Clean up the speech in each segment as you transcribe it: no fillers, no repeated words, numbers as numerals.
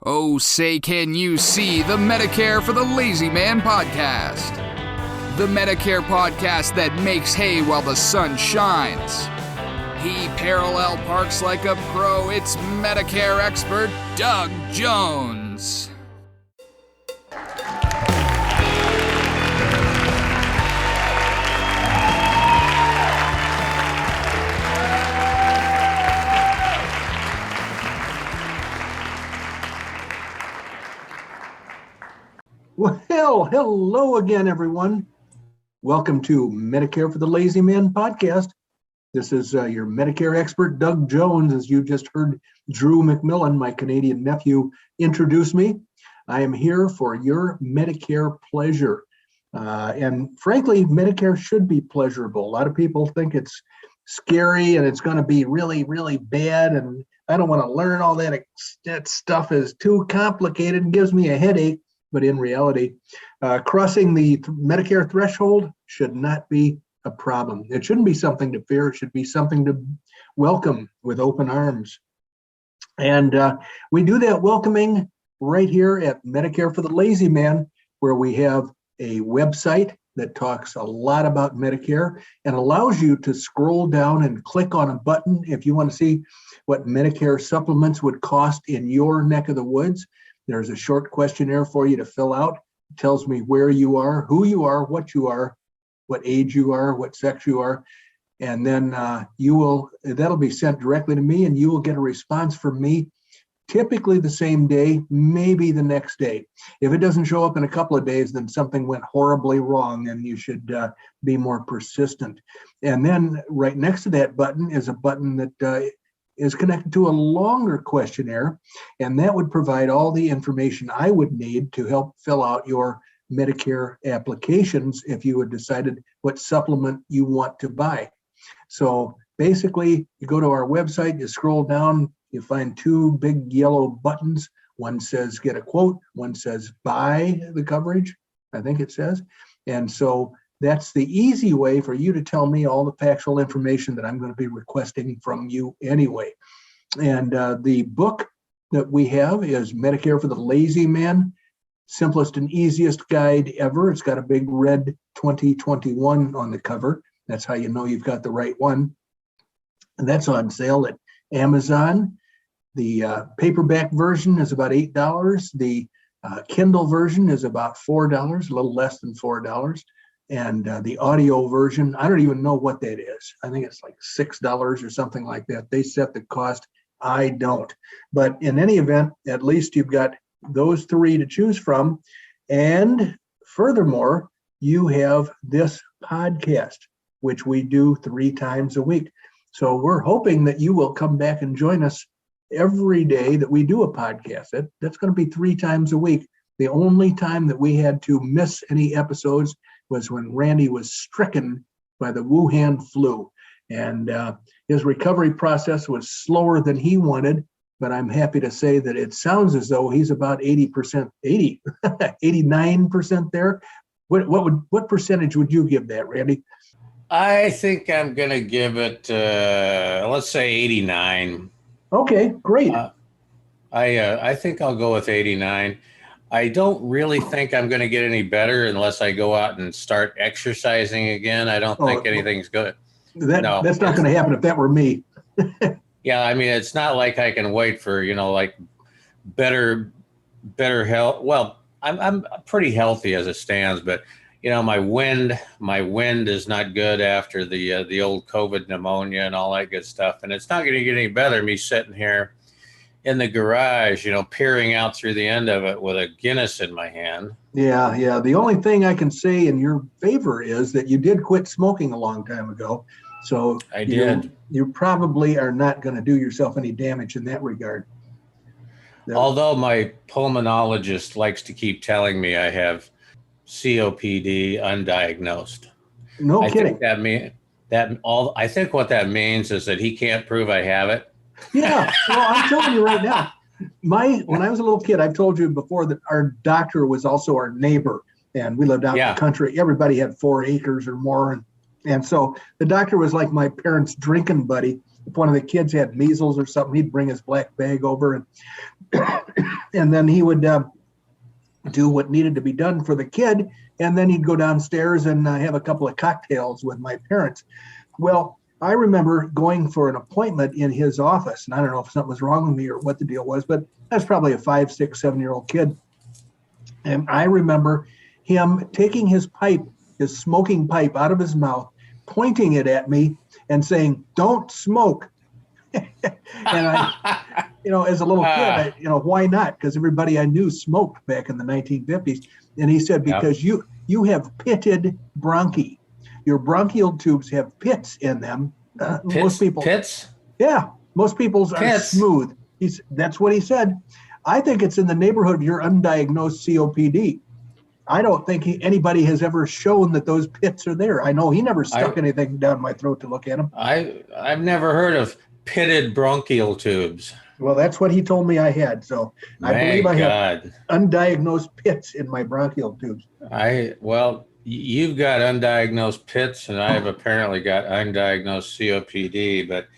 Oh, say can you see the Medicare for the Lazy Man podcast? The Medicare podcast that makes hay while the sun shines. He parallel parks like a pro. It's Medicare expert Doug Jones. Well, hello again, everyone. Welcome to Medicare for the Lazy Man podcast. This is your Medicare expert, Doug Jones, as you just heard Drew McMillan, my Canadian nephew, introduce me. I am here for your Medicare pleasure. And frankly, Medicare should be pleasurable. A lot of people think it's scary and it's going to be really, really bad. And I don't want to learn all that. That stuff is too complicated and gives me a headache. But in reality, crossing the Medicare threshold should not be a problem. It shouldn't be something to fear. It should be something to welcome with open arms. And we do that welcoming right here at Medicare for the Lazy Man, where we have a website that talks a lot about Medicare and allows you to scroll down and click on a button if you want to see what Medicare supplements would cost in your neck of the woods. There's a short questionnaire for you to fill out. It tells me where you are, who you are, what age you are, what sex you are. And then that'll be sent directly to me and you will get a response from me, typically the same day, maybe the next day. If it doesn't show up in a couple of days, then something went horribly wrong and you should be more persistent. And then right next to that button is a button that is connected to a longer questionnaire, and that would provide all the information I would need to help fill out your Medicare applications if you had decided what supplement you want to buy. So basically, you go to our website, you scroll down, you find two big yellow buttons. One says get a quote, one says buy the coverage, I think it says. And so that's the easy way for you to tell me all the factual information that I'm going to be requesting from you anyway. And the book that we have is Medicare for the Lazy Man, simplest and easiest guide ever. It's got a big red 2021 on the cover. That's how you know you've got the right one. And that's on sale at Amazon. The paperback version is about $8. The Kindle version is about $4, a little less than $4. And the audio version, I don't even know what that is. I think it's like $6 or something like that. They set the cost. I don't. But in any event, at least you've got those three to choose from. And furthermore, you have this podcast, which we do 3 times a week. So we're hoping that you will come back and join us every day that we do a podcast. That's going to be 3 times a week. The only time that we had to miss any episodes was when Randy was stricken by the Wuhan flu. And his recovery process was slower than he wanted, but I'm happy to say that it sounds as though he's about 89% there. What percentage would you give that, Randy? I think I'm going to give it, let's say 89. Okay, great. I think I'll go with 89. I don't really think I'm going to get any better unless I go out and start exercising again. I don't think anything's good. That's not going to happen if that were me. Yeah, I mean, it's not like I can wait for, like better health. Well, I'm pretty healthy as it stands, but my wind is not good after the old COVID pneumonia and all that good stuff. And it's not going to get any better, me sitting here in the garage, peering out through the end of it with a Guinness in my hand. Yeah. The only thing I can say in your favor is that you did quit smoking a long time ago. So I did. You probably are not going to do yourself any damage in that regard. Although my pulmonologist likes to keep telling me I have COPD undiagnosed. No kidding. I think what that means is that he can't prove I have it. Yeah, well, I'm telling you right now, when I was a little kid, I've told you before that our doctor was also our neighbor, and we lived out in the country. Everybody had 4 acres or more, and so the doctor was like my parents' drinking buddy. If one of the kids had measles or something, he'd bring his black bag over, and And then he would do what needed to be done for the kid. And then he'd go downstairs and have a couple of cocktails with my parents. Well, I remember going for an appointment in his office. And I don't know if something was wrong with me or what the deal was, but I was probably a 5, 6, 7-year-old kid. And I remember him taking his pipe, his smoking pipe out of his mouth, pointing it at me and saying, "Don't smoke." And I, as a little kid, why not? Because everybody I knew smoked back in the 1950s. And he said, because you have pitted bronchi. Your bronchial tubes have pits in them. Most people. Pits? Yeah. Most people's are smooth. That's what he said. I think it's in the neighborhood of your undiagnosed COPD. I don't think anybody has ever shown that those pits are there. I know he never stuck anything down my throat to look at them. I've never heard of pitted bronchial tubes. Well, that's what he told me I had. So I believe I have undiagnosed pits in my bronchial tubes. You've got undiagnosed pits, and I have apparently got undiagnosed COPD, but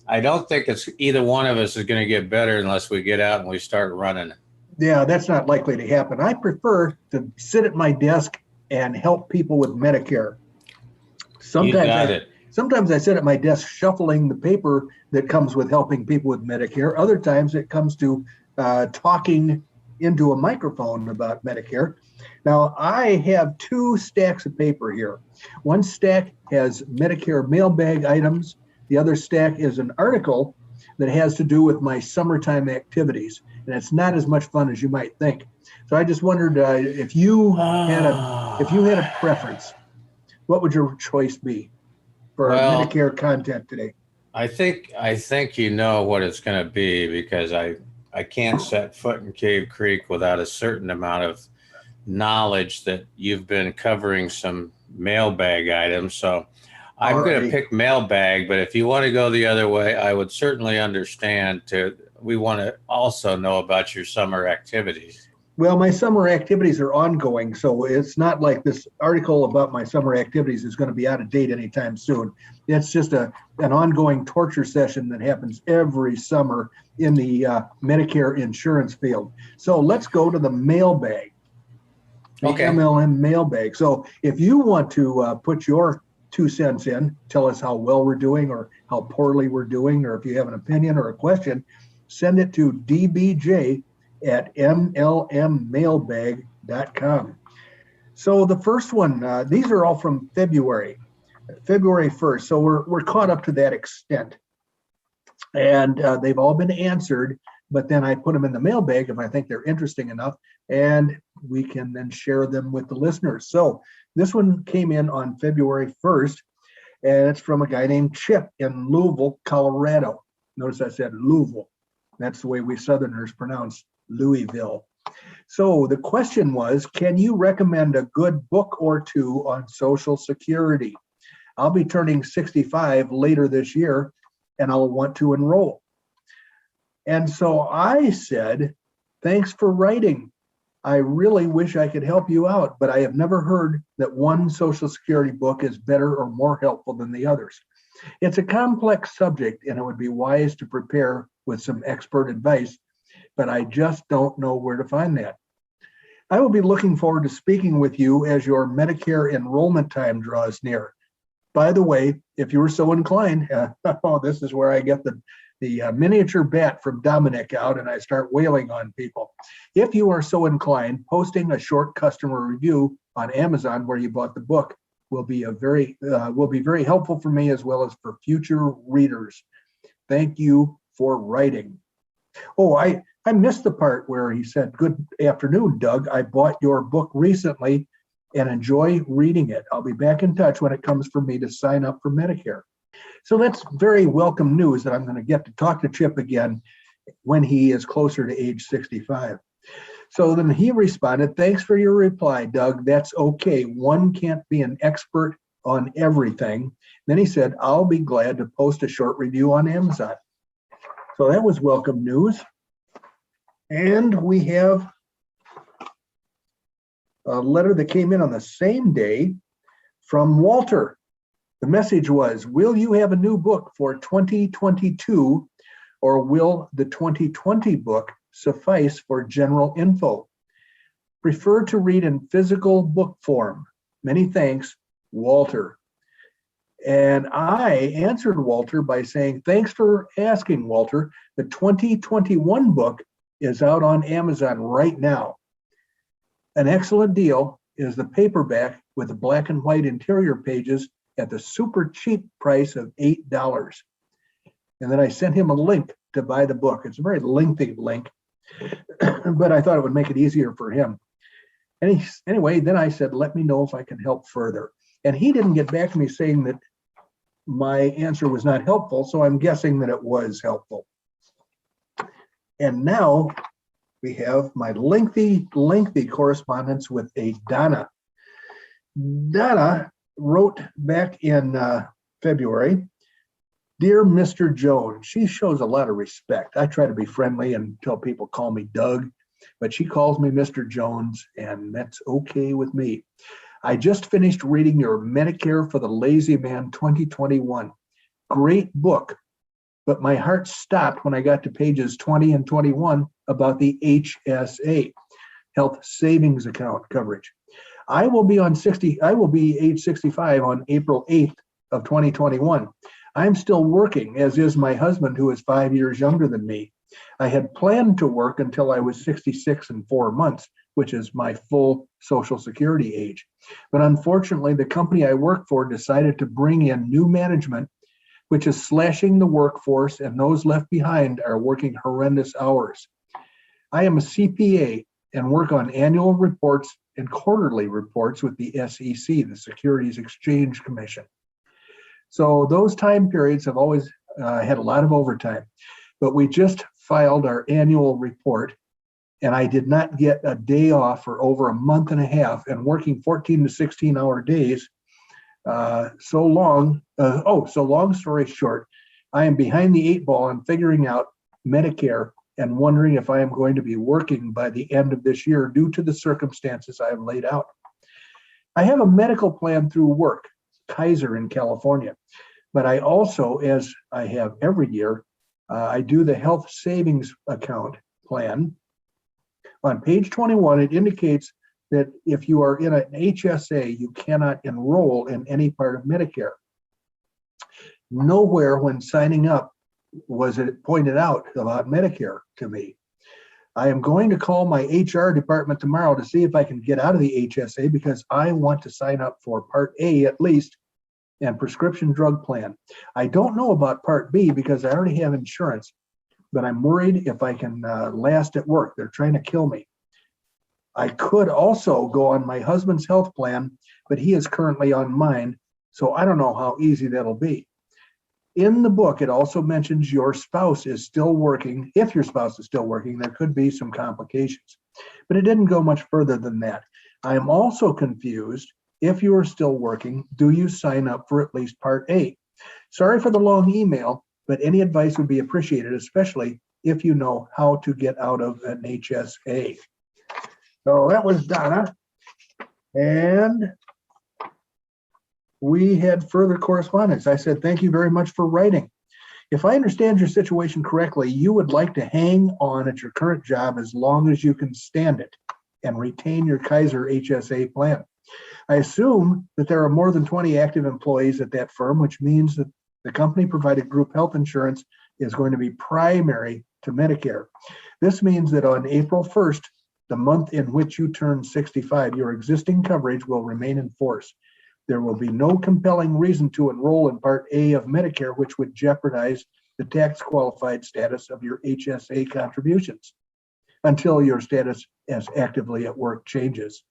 I don't think it's either one of us is going to get better unless we get out and we start running. Yeah, that's not likely to happen. I prefer to sit at my desk and help people with Medicare. Sometimes I sit at my desk shuffling the paper that comes with helping people with Medicare. Other times it comes to talking into a microphone about Medicare. Now, I have 2 stacks of paper here. One stack has Medicare mailbag items. The other stack is an article that has to do with my summertime activities. And it's not as much fun as you might think. So I just wondered if you had a preference, what would your choice be for Medicare content today? I think you know what it's going to be, because I can't set foot in Cave Creek without a certain amount of knowledge that you've been covering some mailbag items. So I'm going to pick mailbag, but if you want to go the other way, I would certainly understand. We want to also know about your summer activities. Well, my summer activities are ongoing, so it's not like this article about my summer activities is going to be out of date anytime soon. It's just an ongoing torture session that happens every summer in the Medicare insurance field. So let's go to the mailbag, the MLM mailbag. So if you want to put your 2 cents in, tell us how well we're doing or how poorly we're doing, or if you have an opinion or a question, send it to dbj@mlmmailbag.com. So the first one, these are all from February 1st. So we're caught up to that extent. And they've all been answered, but then I put them in the mailbag if I think they're interesting enough, and we can then share them with the listeners. So this one came in on February 1st, and it's from a guy named Chip in Louisville, Colorado. Notice I said Louisville. That's the way we Southerners pronounce Louisville. So the question was, can you recommend a good book or 2 on Social Security? I'll be turning 65 later this year, and I'll want to enroll. And so I said, thanks for writing. I really wish I could help you out, but I have never heard that one Social Security book is better or more helpful than the others. It's a complex subject, and it would be wise to prepare with some expert advice, but I just don't know where to find that. I will be looking forward to speaking with you as your Medicare enrollment time draws near. By the way, if you were so inclined, this is where I get the miniature bat from Dominic out and I start wailing on people. If you are so inclined, posting a short customer review on Amazon where you bought the book will be very helpful for me as well as for future readers. Thank you for writing. Oh, I missed the part where he said, "Good afternoon, Doug. I bought your book recently and enjoy reading it. I'll be back in touch when it comes for me to sign up for Medicare." So that's very welcome news that I'm going to get to talk to Chip again when he is closer to age 65. So then he responded, "Thanks for your reply, Doug. That's okay. One can't be an expert on everything." Then he said, "I'll be glad to post a short review on Amazon." So that was welcome news. And we have a letter that came in on the same day from Walter. The message was, "Will you have a new book for 2022, or will the 2020 book suffice for general info. Prefer to read in physical book form. Many thanks, Walter. And I answered Walter by saying, thanks for asking, Walter. The 2021 book is out on Amazon right now. An excellent deal is the paperback with the black and white interior pages at the super cheap price of $8. And then I sent him a link to buy the book. It's a very lengthy link, but I thought it would make it easier for him. And anyway, then I said, let me know if I can help further. And he didn't get back to me saying that my answer was not helpful, so I'm guessing that it was helpful. And now we have my lengthy correspondence with a Donna. Donna wrote back in February, Dear Mr. Jones. She shows a lot of respect. I try to be friendly and tell people call me Doug, but she calls me Mr. Jones, and that's okay with me. I just finished reading your Medicare for the Lazy Man 2021. Great book, but my heart stopped when I got to pages 20 and 21 about the HSA, Health Savings Account coverage. I will be age 65 on April 8th of 2021. I'm still working, as is my husband, who is 5 years younger than me. I had planned to work until I was 66 and 4 months, which is my full Social Security age. But unfortunately, the company I work for decided to bring in new management, which is slashing the workforce, and those left behind are working horrendous hours. I am a CPA and work on annual reports and quarterly reports with the SEC, the Securities Exchange Commission. So those time periods have always had a lot of overtime, but we just filed our annual report, and I did not get a day off for over a month and a half, and working 14 to 16 hour days. So long story short, I am behind the 8 ball on figuring out Medicare and wondering if I am going to be working by the end of this year due to the circumstances I have laid out. I have a medical plan through work, Kaiser in California, but I also, as I have every year, I do the health savings account plan. On page 21, it indicates that if you are in an HSA, you cannot enroll in any part of Medicare. Nowhere when signing up was it pointed out about Medicare to me. I am going to call my HR department tomorrow to see if I can get out of the HSA because I want to sign up for Part A at least and prescription drug plan. I don't know about Part B because I already have insurance, but I'm worried if I can last at work. They're trying to kill me. I could also go on my husband's health plan, but he is currently on mine, so I don't know how easy that'll be. In the book, it also mentions your spouse is still working. If your spouse is still working, there could be some complications, but it didn't go much further than that. I am also confused. If you are still working, do you sign up for at least Part A? Sorry for the long email, but any advice would be appreciated, especially if you know how to get out of an HSA. So that was Donna. And we had further correspondence. I said, thank you very much for writing. If I understand your situation correctly, you would like to hang on at your current job as long as you can stand it and retain your Kaiser HSA plan. I assume that there are more than 20 active employees at that firm, which means that the company provided group health insurance is going to be primary to Medicare. This means that on April 1st, the month in which you turn 65, your existing coverage will remain in force. There will be no compelling reason to enroll in Part A of Medicare, which would jeopardize the tax qualified status of your HSA contributions until your status as actively at work changes.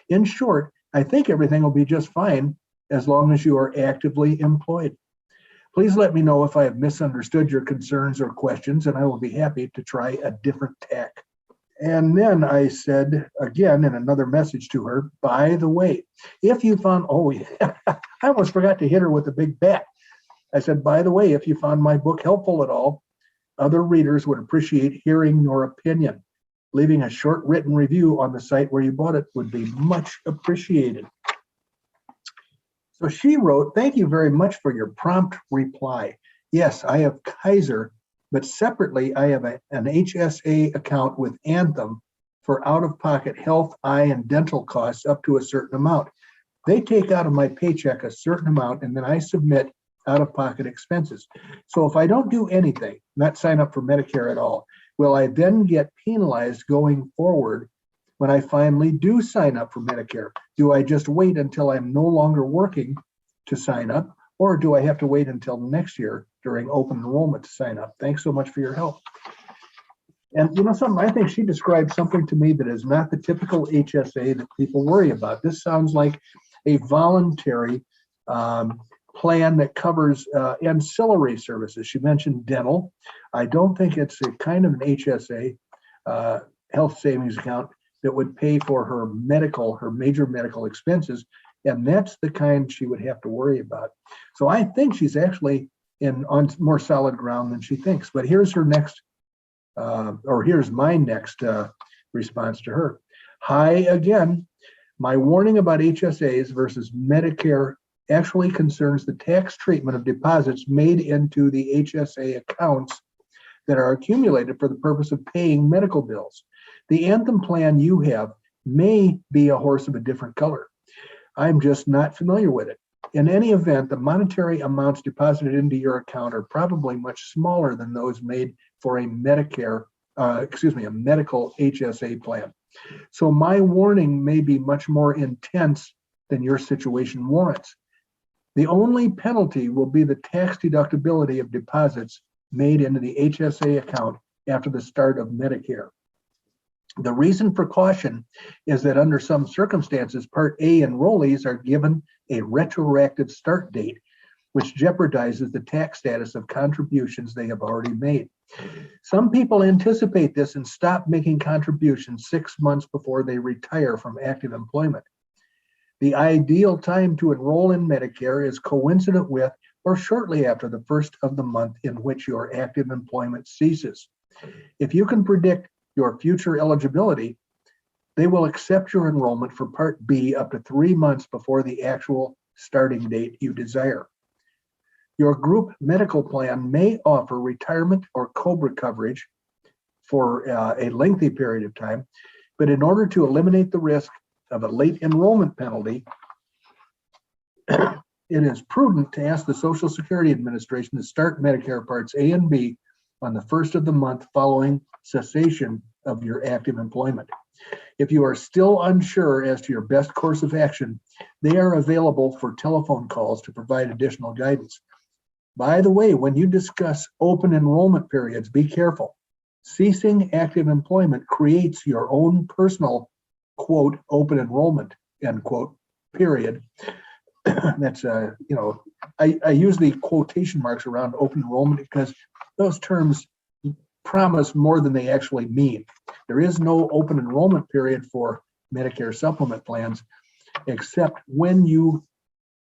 In short, I think everything will be just fine as long as you are actively employed. Please let me know if I have misunderstood your concerns or questions, and I will be happy to try a different tack. And then I said again in another message to her, by the way, if you found, I almost forgot to hit her with a big bat. I said, by the way, if you found my book helpful at all, other readers would appreciate hearing your opinion. Leaving a short written review on the site where you bought it would be much appreciated. So she wrote, thank you very much for your prompt reply. Yes, I have Kaiser But separately, I have an HSA account with Anthem for out-of-pocket health, eye, and dental costs up to a certain amount. They take out of my paycheck a certain amount, and then I submit out-of-pocket expenses. So if I don't do anything, not sign up for Medicare at all, will I then get penalized going forward when I finally do sign up for Medicare? Do I just wait until I'm no longer working to sign up, or do I have to wait until next year during open enrollment to sign up? Thanks so much for your help. And you know something, I think she described something to me that is not the typical HSA that people worry about. This sounds like a voluntary plan that covers ancillary services. She mentioned dental. I don't think it's a kind of an HSA, health savings account, that would pay for her major medical expenses. And that's the kind she would have to worry about. So I think she's actually on more solid ground than she thinks. But here's her next, here's my next response to her. Hi again. My warning about HSAs versus Medicare actually concerns the tax treatment of deposits made into the HSA accounts that are accumulated for the purpose of paying medical bills. The Anthem plan you have may be a horse of a different color. I'm just not familiar with it. In any event, the monetary amounts deposited into your account are probably much smaller than those made for a medical HSA plan. So my warning may be much more intense than your situation warrants. The only penalty will be the tax deductibility of deposits made into the HSA account after the start of Medicare. The reason for caution is that under some circumstances, Part A enrollees are given a retroactive start date, which jeopardizes the tax status of contributions they have already made. Some people anticipate this and stop making contributions 6 months before they retire from active employment. The ideal time to enroll in Medicare is coincident with or shortly after the first of the month in which your active employment ceases. If you can predict your future eligibility, they will accept your enrollment for Part B up to 3 months before the actual starting date you desire. Your group medical plan may offer retirement or COBRA coverage for a lengthy period of time, but in order to eliminate the risk of a late enrollment penalty, it is prudent to ask the Social Security Administration to start Medicare Parts A and B on the first of the month following cessation of your active employment. If you are still unsure as to your best course of action, they are available for telephone calls to provide additional guidance. By the way, when you discuss open enrollment periods, be careful. Ceasing active employment creates your own personal, quote, open enrollment, end quote, period. That's, I use the quotation marks around open enrollment because those terms promise more than they actually mean. There is no open enrollment period for Medicare supplement plans, except when you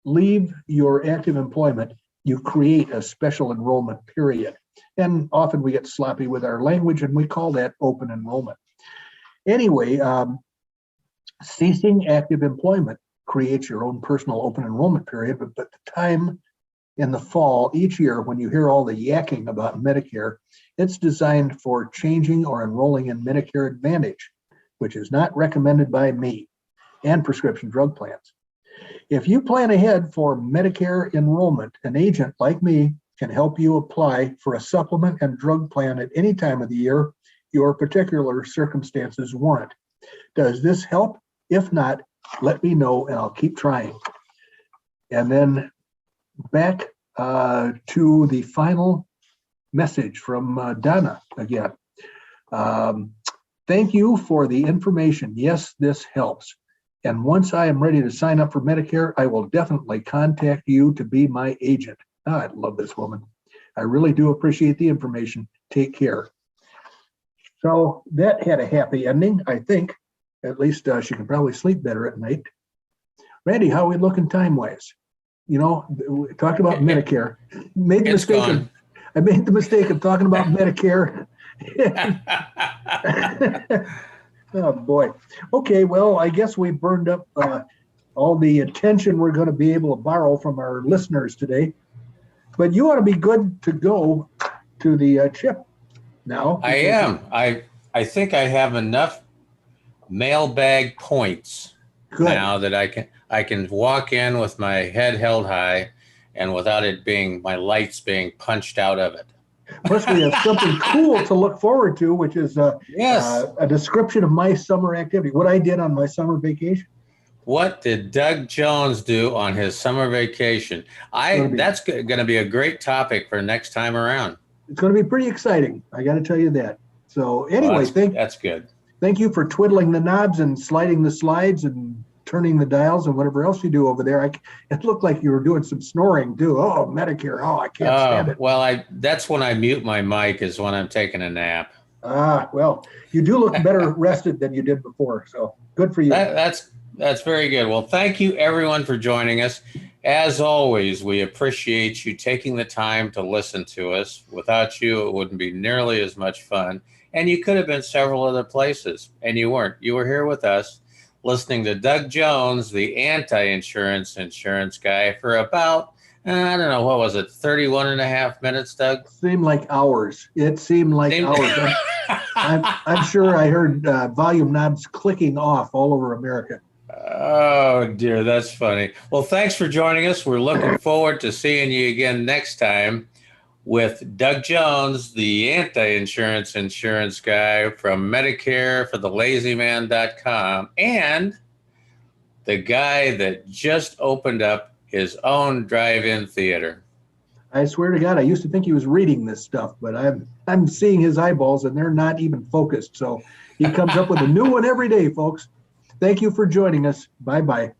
leave your active employment, you create a special enrollment period. And often we get sloppy with our language and we call that open enrollment. Anyway, ceasing active employment creates your own personal open enrollment period, but the time in the fall each year when you hear all the yakking about Medicare, it's designed for changing or enrolling in Medicare Advantage, which is not recommended by me, and prescription drug plans. If you plan ahead for Medicare enrollment, an agent like me can help you apply for a supplement and drug plan at any time of the year your particular circumstances warrant. Does this help? If not, let me know and I'll keep trying. And then back to the final message from Donna again. Thank you for the information. Yes, this helps. And once I am ready to sign up for Medicare, I will definitely contact you to be my agent. I love this woman. I really do appreciate the information. Take care. So that had a happy ending, I think. At least she can probably sleep better at night. Randy, how are we looking time-wise? You know, we talked about Medicare. I made the mistake of talking about Medicare. Oh boy. Okay, well, I guess we burned up all the attention we're going to be able to borrow from our listeners today. But you ought to be good to go to the chip now. I am. I think I have enough mailbag points Good. now that I can walk in with my head held high and without it being my lights being punched out of it. Plus, we have something cool to look forward to, which is Yes. a description of my summer activity, what I did on my summer vacation. What did Doug Jones do on his summer vacation? That's going to be a great topic for next time around. It's going to be pretty exciting. I got to tell you that. So anyway, that's good. Thank you for twiddling the knobs and sliding the slides and turning the dials and whatever else you do over there. It looked like you were doing some snoring too. Oh, Medicare. Oh, I can't stand it. Well, that's when I mute my mic, is when I'm taking a nap. Well, you do look better rested than you did before. So good for you. That's very good. Well, thank you everyone for joining us. As always, we appreciate you taking the time to listen to us. Without you, it wouldn't be nearly as much fun. And you could have been several other places, and you weren't. You were here with us, listening to Doug Jones, the anti-insurance insurance guy, for about, I don't know, what was it, 31 and a half minutes, Doug? Seemed like hours. It seemed like hours. I'm sure I heard volume knobs clicking off all over America. Oh, dear, that's funny. Well, thanks for joining us. We're looking forward to seeing you again next time with Doug Jones, the anti-insurance insurance guy from Medicare for the LazyMan.com, and the guy that just opened up his own drive-in theater. I swear to God, I used to think he was reading this stuff, but I'm seeing his eyeballs and they're not even focused. So he comes up with a new one every day, folks. Thank you for joining us. Bye-bye.